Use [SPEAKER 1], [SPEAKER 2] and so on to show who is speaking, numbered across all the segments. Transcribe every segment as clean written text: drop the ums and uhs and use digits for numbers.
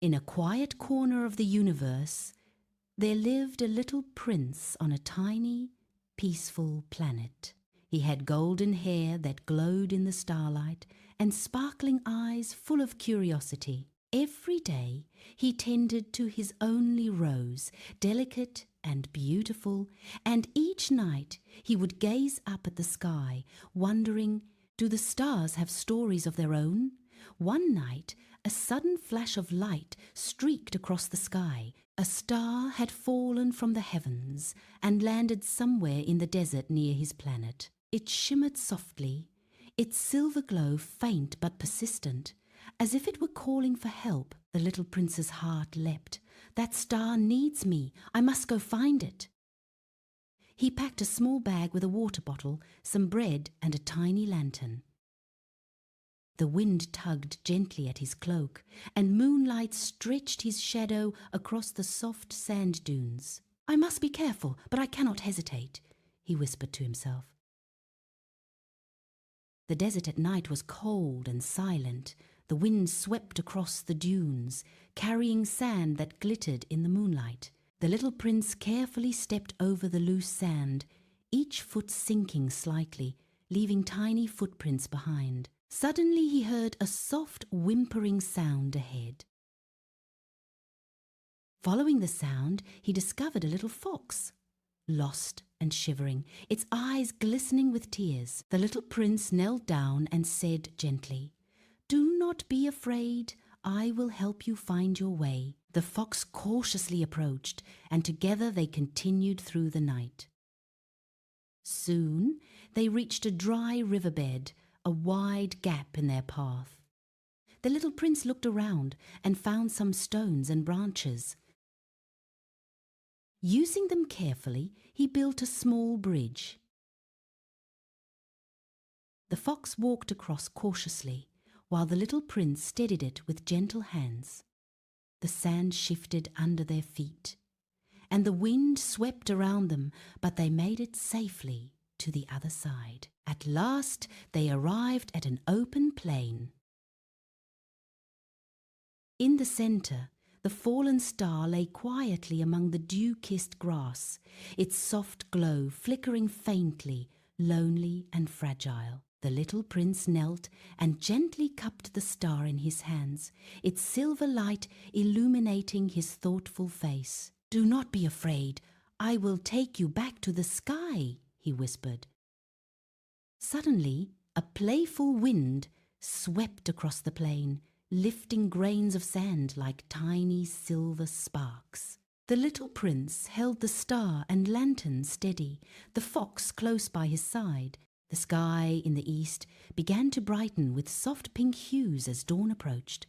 [SPEAKER 1] In a quiet corner of the universe, there lived a little prince on a tiny, peaceful planet. He had golden hair that glowed in the starlight and sparkling eyes full of curiosity. Every day he tended to his only rose, delicate and beautiful, and each night he would gaze up at the sky, wondering, do the stars have stories of their own? One night, a sudden flash of light streaked across the sky. A star had fallen from the heavens and landed somewhere in the desert near his planet. It shimmered softly, its silver glow faint but persistent, as if it were calling for help. The little prince's heart leapt. That star needs me. I must go find it. He packed a small bag with a water bottle, some bread, and a tiny lantern. The wind tugged gently at his cloak, and moonlight stretched his shadow across the soft sand dunes. I must be careful, but I cannot hesitate, he whispered to himself. The desert at night was cold and silent. The wind swept across the dunes, carrying sand that glittered in the moonlight. The little prince carefully stepped over the loose sand, each foot sinking slightly, leaving tiny footprints behind. Suddenly he heard a soft whimpering sound ahead. Following the sound, he discovered a little fox, lost and shivering, its eyes glistening with tears. The little prince knelt down and said gently, "Do not be afraid. I will help you find your way." The fox cautiously approached, and together they continued through the night. Soon they reached a dry riverbed, a wide gap in their path. The little prince looked around and found some stones and branches. Using them carefully, he built a small bridge. The fox walked across cautiously, while the little prince steadied it with gentle hands. The sand shifted under their feet, and the wind swept around them, but they made it safely to the other side. At last they arrived at an open plain. In the center, the fallen star lay quietly among the dew-kissed grass, its soft glow flickering faintly, lonely and fragile. The little prince knelt and gently cupped the star in his hands, its silver light illuminating his thoughtful face. "Do not be afraid. I will take you back to the sky," he whispered. Suddenly, a playful wind swept across the plain, lifting grains of sand like tiny silver sparks. The little prince held the star and lantern steady, the fox close by his side. The sky in the east began to brighten with soft pink hues as dawn approached.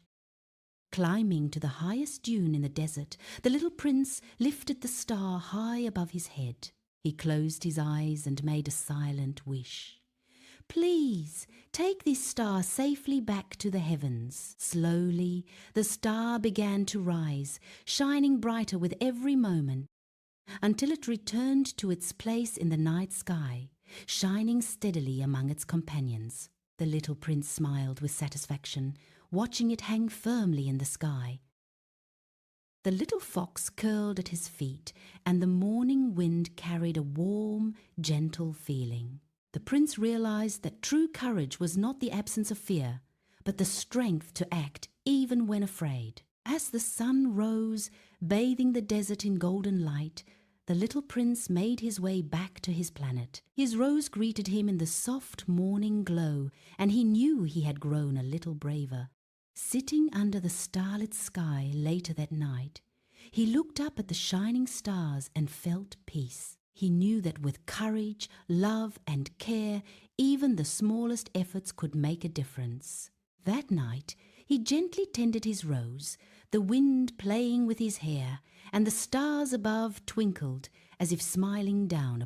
[SPEAKER 1] Climbing to the highest dune in the desert, the little prince lifted the star high above his head. He closed his eyes and made a silent wish. "Please, take this star safely back to the heavens." Slowly, the star began to rise, shining brighter with every moment, until it returned to its place in the night sky, shining steadily among its companions. The little prince smiled with satisfaction, watching it hang firmly in the sky. The little fox curled at his feet, and the morning wind carried a warm, gentle feeling. The prince realized that true courage was not the absence of fear, but the strength to act even when afraid. As the sun rose, bathing the desert in golden light, the little prince made his way back to his planet. His rose greeted him in the soft morning glow, and he knew he had grown a little braver. Sitting under the starlit sky later that night, he looked up at the shining stars and felt peace. He knew that with courage, love, and care, even the smallest efforts could make a difference. That night, he gently tended his rose, the wind playing with his hair, and the stars above twinkled as if smiling down